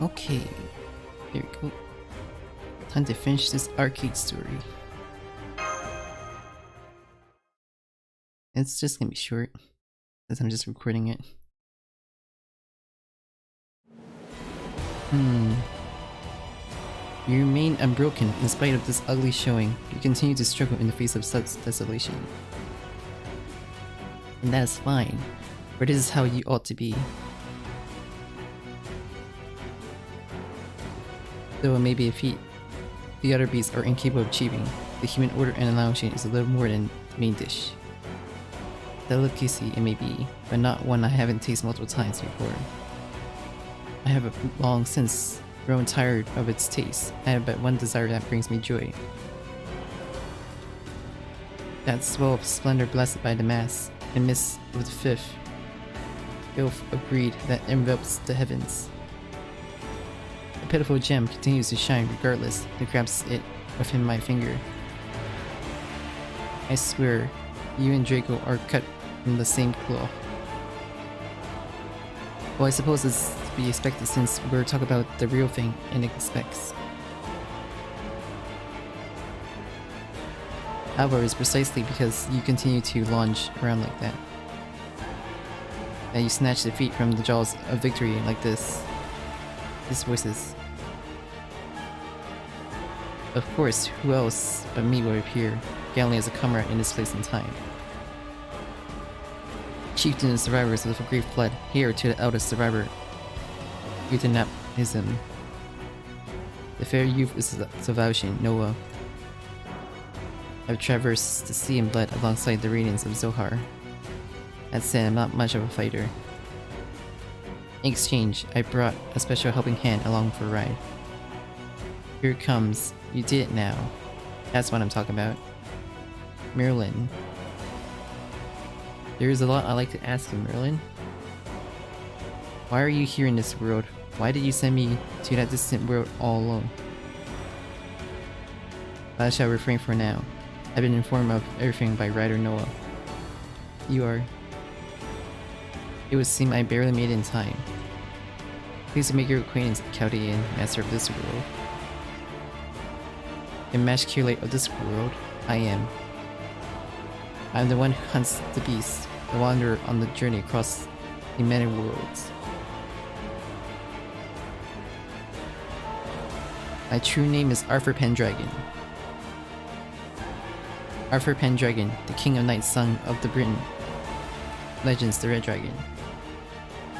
Okay, here we go. Time to finish this arcade story. It's just gonna be short, as I'm just recording it. You remain unbroken in spite of this ugly showing. You continue to struggle in the face of such desolation. And that is fine, for this is how you ought to be. Though it may be a feat the other beasts are incapable of achieving, the human order and annihilation is a little more than the main dish. Delicacy it may be, but not one I haven't tasted multiple times before. I have long since grown tired of its taste. I have but one desire that brings me joy. That swell of splendor blessed by the mass, and midst of the fifth gulf of greed that envelops the heavens. The pitiful gem continues to shine regardless, and grabs it within my finger. I swear, you and Draco are cut from the same cloth. Well, I suppose it's to be expected since we're talking about the real thing and it expects. However, it's precisely because you continue to lounge around like that you snatch defeat from the jaws of victory like this. These voices. Of course, who else but me would appear, gallantly as a comrade in this place and time. Chieftain and survivors of the great flood, here to the eldest survivor, Yukitomo. The fair youth is Salvation, Noah. I've traversed the sea and bled alongside the radiance of Zohar. That said, I'm not much of a fighter. In exchange, I brought a special helping hand along for a ride. Here it comes. You did it now. That's what I'm talking about. Merlin. There's a lot I'd like to ask you, Merlin. Why are you here in this world? Why did you send me to that distant world all alone? But I shall refrain for now. I've been informed of everything by Rider Noah. You are... It would seem I barely made it in time. Pleased to make your acquaintance, Chaldean, master of this world. Emasculate of this world, I am. I am the one who hunts the beast, the wanderer on the journey across the many worlds. My true name is Arthur Pendragon. Arthur Pendragon, the king of knights, son of the Britain. Legends, the Red Dragon.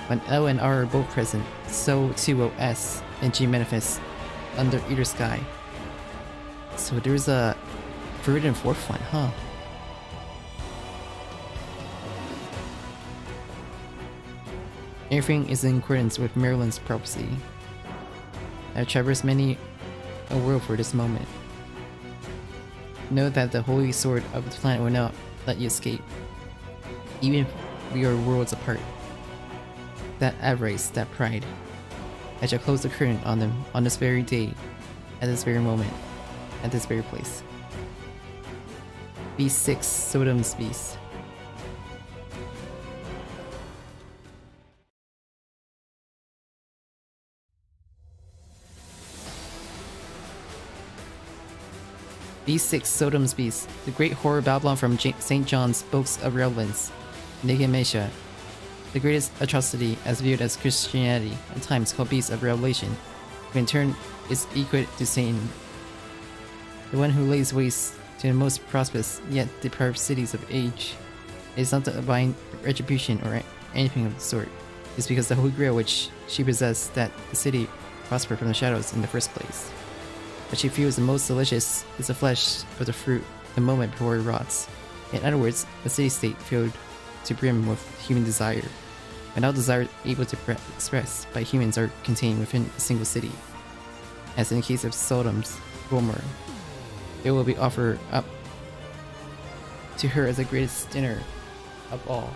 When L and R are both present, so too will S and G manifest under either sky. So there's a third and fourth one, huh? Everything is in accordance with Merlin's prophecy. I have traversed many a world for this moment. Know that the holy sword of the planet will not let you escape, even if we are worlds apart. That avarice, that pride. I shall close the curtain on them on this very day, at this very moment, at this very place. Beast 6, Sodom's Beast. Beast 6, Sodom's Beast, the great horror Babylon from St. John's Books of Relevance, Naked Mesiah, the greatest atrocity as viewed as Christianity, at times called Beast of Revelation, who in turn is equated to Satan, the one who lays waste to the most prosperous yet deprived cities of age. It is not the divine retribution or anything of the sort. It is because the Holy Grail which she possessed that the city prospered from the shadows in the first place. What she feels the most delicious is the flesh of the fruit the moment before it rots. In other words, a city-state filled to brim with human desire, and all desires able to be expressed by humans are contained within a single city. As in the case of Sodom's Gomorrah, it will be offered up to her as the greatest dinner of all.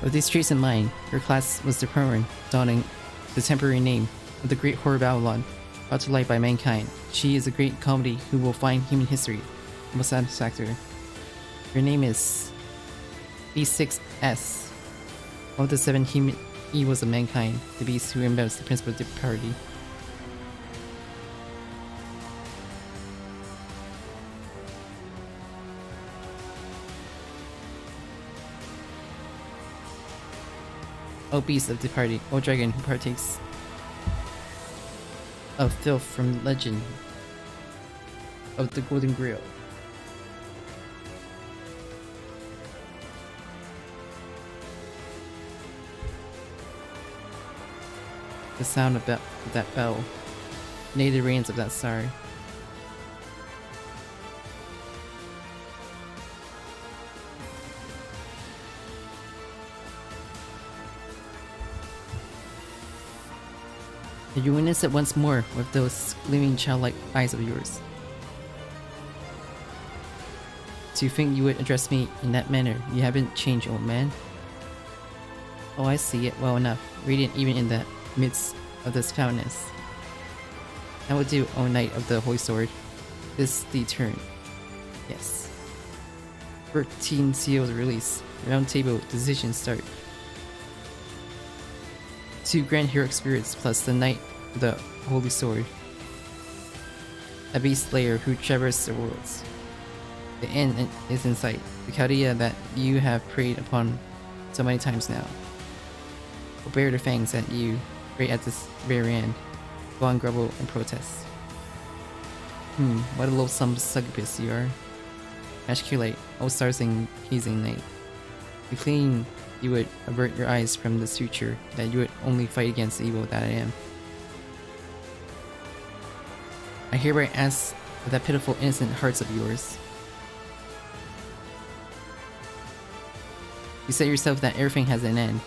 With these traits in mind, her class was determined, donning the temporary name of the Great Horror Babylon, brought to light by mankind. She is a great comedy who will find human history most satisfactory. Her name is B6S. One of the 7 human evils of mankind, the beast who embeds the principle of the party. O beast of the party, O dragon who partakes of filth from legend of the Golden Grail. The sound of that bell, nay the rains of that star. Did you witness it once more with those gleaming childlike eyes of yours? Do you think you would address me in that manner? You haven't changed, old man. Oh, I see it well enough, radiant even in the midst of this foulness. That will do, O knight of the holy sword. This the turn. Yes. 13 seals release. Round table decisions start. 2 grand heroic spirits plus the knight of the holy sword. A beast slayer who traversed the worlds. The end is in sight. The Chaldea that you have preyed upon so many times now will bear their fangs at you right at this very end. Go on, grumble and protest. What a loathsome succubus you are. Emasculate, O stars-and hazing night. You clean you would avert your eyes from this future, that you would only fight against the evil that I am. I hereby ask of that pitiful innocent hearts of yours. You said yourself that everything has an end.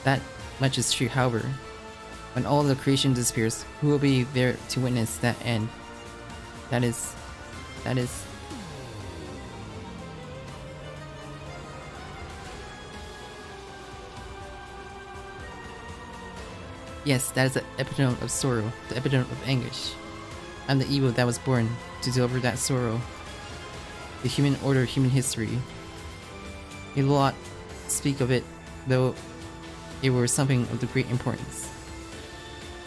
That much is true, however. When all the creation disappears, who will be there to witness that end? That is... Yes, that is the epitome of sorrow, the epitome of anguish. I'm the evil that was born to deliver that sorrow. The human order, human history. A lot speak of it, though it were something of the great importance.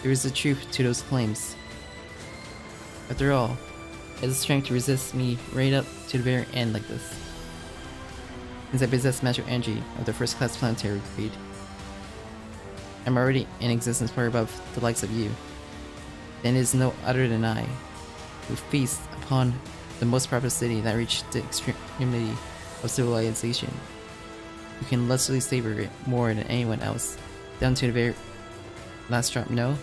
There is a truth to those claims. After all, it has the strength to resist me right up to the very end like this. Since I possess magical energy of the first class planetary grade. I'm already in existence far above the likes of you. Then it is no other than I, who feast upon the most prosperous city that reached the extremity of civilization. You can lustily savor it more than anyone else, down to the very last drop, no?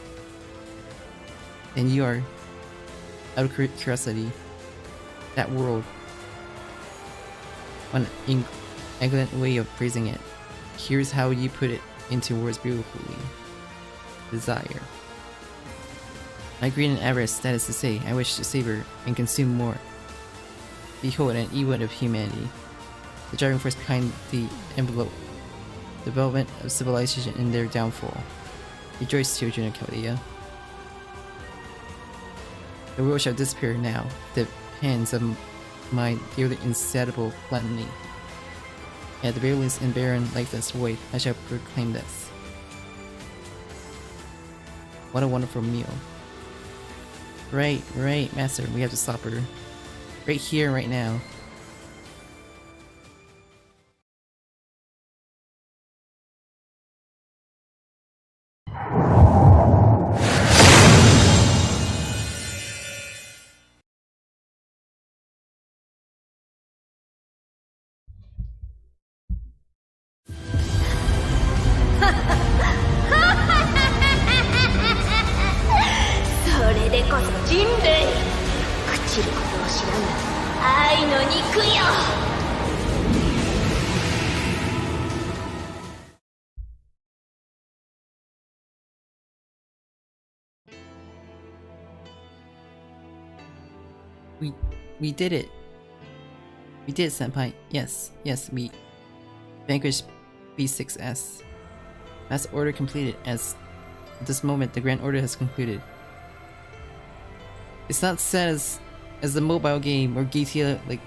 Then you are, out of curiosity, that world. One elegant way of phrasing it. Here's how you put it into words beautifully. Desire. My greed and avarice, that is to say, I wish to savor and consume more. Behold an evil of humanity, the driving force behind the envelope, development of civilization and their downfall. Rejoice, children of Chaldea. The world shall disappear now, the hands of my dearly insatiable gluttony. At the very least in barren, lifeless void, I shall proclaim this. What a wonderful meal. Right, master, we have to stop her. Right here, right now. We did it. We did, senpai. Yes, we vanquished B6S. Mass order completed. At this moment, the Grand Order has concluded. It's not set as a mobile game or GTA like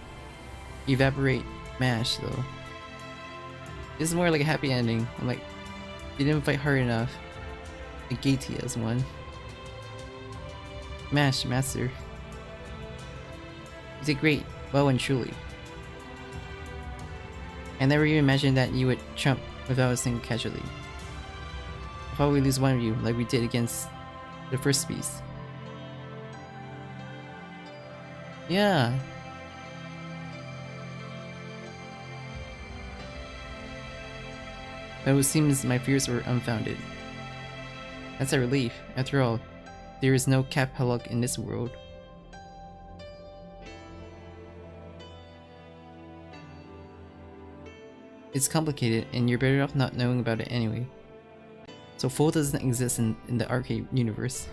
Evaporate Mash though. This is more like a happy ending. I'm like, you didn't fight hard enough. I gate you as one. Mash, master. You did great, well and truly. I never even imagined that you would trump without a single casualty. I thought we'd lose one of you, like we did against the first beast. Yeah. But it seems my fears were unfounded. That's a relief. After all, there is no epilogue in this world. It's complicated, and you're better off not knowing about it anyway. So Fool doesn't exist in the arcade universe.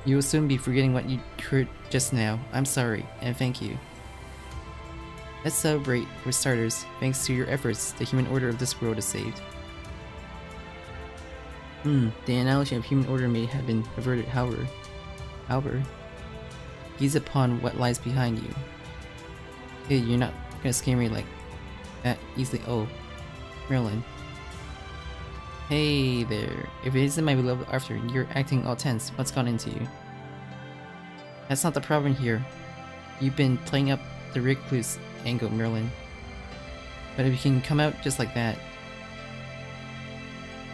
You will soon be forgetting what you heard just now. I'm sorry, and thank you. Let's celebrate, for starters. Thanks to your efforts, the human order of this world is saved. The analogy of human order may have been averted, however, gaze upon what lies behind you. Hey, you're not gonna scare me like that easily. Oh, Merlin. Hey there. If it isn't my beloved Arthur, you're acting all tense. What's gone into you? That's not the problem here. You've been playing up the recluse angle, Merlin. But if you can come out just like that,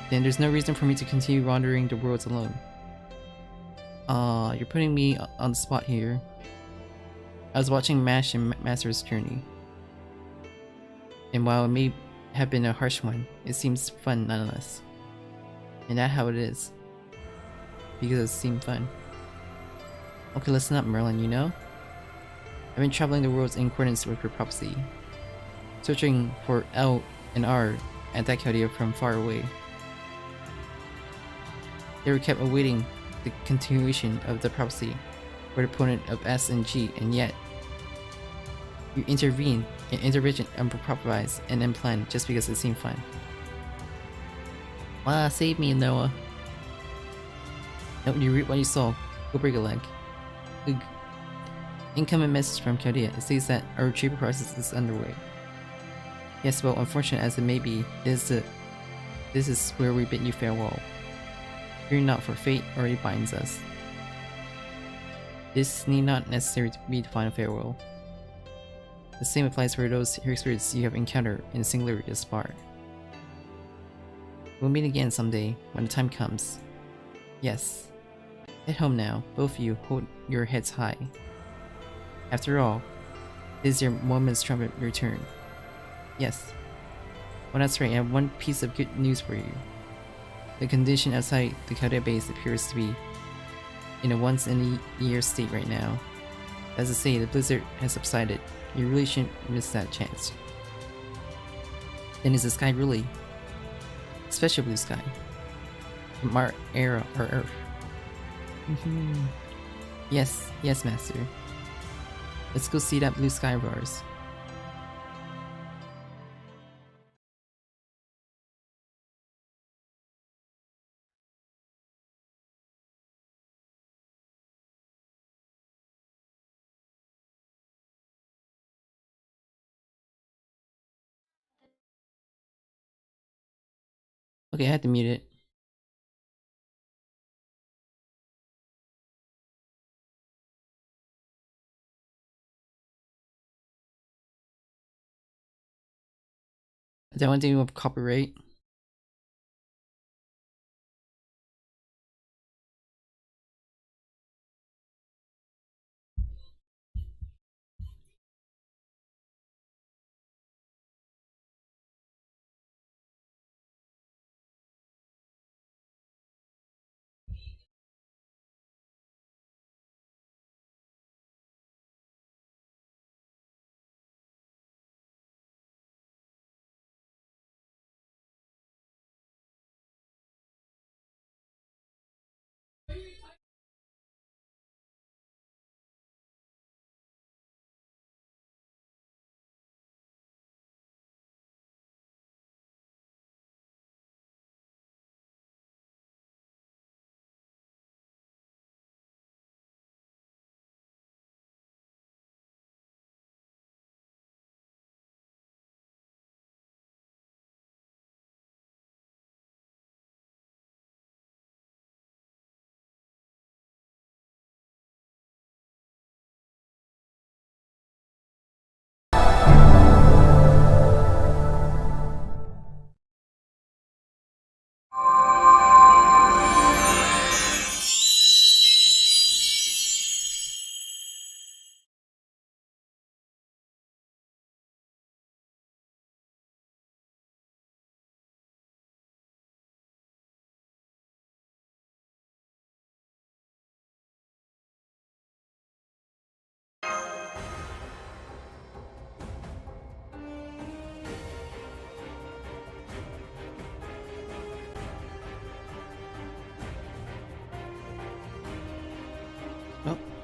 then there's no reason for me to continue wandering the worlds alone. You're putting me on the spot here. I was watching Mash and Master's journey. And while it may have been a harsh one, it seems fun nonetheless. And that's how it is. Because it seemed fun. Okay, listen up, Merlin, you know? I've been traveling the worlds in accordance with your prophecy. Searching for L and R and that Chaldea from far away. They were kept awaiting the continuation of the prophecy for the opponent of S and G, and yet you intervene and intervention improvise and implant just because it seemed fun. Wow, save me, Noah. Nope, you read what you saw. Go break a leg. Ugh. Incoming message from Chaldea. It says that our retrieval process is underway. Yes, well, unfortunate as it may be, this is where we bid you farewell. Fear not, for fate already binds us. This need not necessarily be the final farewell. The same applies for those hero spirits you have encountered in singularity thus far. We'll meet again someday, when the time comes. Yes. Head home now, both of you hold your heads high. After all, this is your moment's trumpet return. Yes. Well, that's right, I have one piece of good news for you. The condition outside the Chaldea base appears to be in a once-in-a-year state right now. As I say, the blizzard has subsided. You really shouldn't miss that chance. Then is the sky really? Special blue sky. From our era, our Earth. Yes, yes, Master. Let's go see that blue sky of ours. Okay, I had to mute it. I don't want to do with copyright.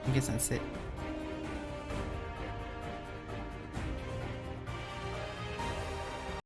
I guess that's it.